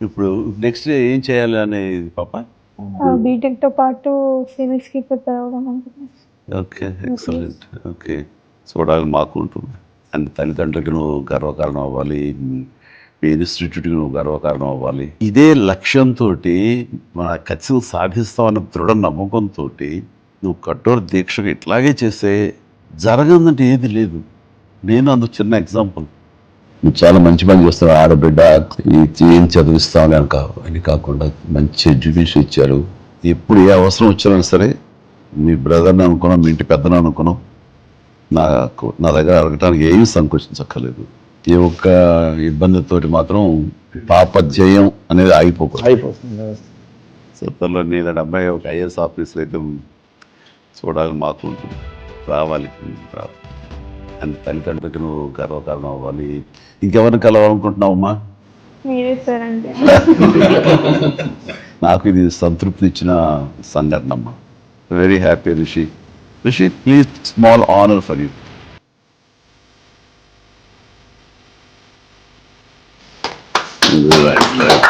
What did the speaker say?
ఇప్పుడు నెక్స్ట్ ఏం చేయాలి అనేది పాప? బీటెక్తో పాటు సివిల్స్కి ప్రిపేర్ అవ్వడం అనుకుంటున్నాను. Okay, excellent. ఓకే, చూడాలి మాకు ఉంటుంది. అండ్ తల్లిదండ్రులకు నువ్వు గర్వకారణం అవ్వాలి, మీ ఇన్స్టిట్యూట్కి నువ్వు గర్వకారణం అవ్వాలి. ఇదే లక్ష్యంతో మన ఖచ్చితంగా సాధిస్తామన్న దృఢ నమ్మకంతో నువ్వు కఠోర దీక్షగా ఇట్లాగే చేస్తే జరగదంటే ఏది లేదు. నేను అందుకు చిన్న ఎగ్జాంపుల్. నువ్వు చాలా మంచి పని చేస్తావు. ఆడబిడ్డ ఏం చదివిస్తామని అని కాకుండా మంచి ఎడ్యుకేషన్ ఇచ్చారు. ఎప్పుడు ఏ అవసరం వచ్చినా సరే మీ బ్రదర్ని అనుకున్నాం, మీ ఇంటి పెద్దను అనుకున్నాం, నా దగ్గర అడగటానికి ఏమీ సంకోచించక్కర్లేదు. ఏ ఒక్క ఇబ్బందితోటి మాత్రం పాపధ్యేయం అనేది అయిపోతుంది. సొంతలో నేను అబ్బాయి ఒక ఐఏఎస్ ఆఫీసర్ అయితే చూడాలి మాకు ఉంటుంది. రావాలి. అండ్ తల్లిదండ్రులకు నువ్వు గర్వకారణం అవ్వాలి. ఇంకెవరిని కలవాలనుకుంటున్నావమ్మా? మీరే సార్ అంటే నాకు ఇది సంతృప్తి ఇచ్చిన సంఘటన అమ్మా. Very happy Rishi. Rishi, please, small honour for you. Right.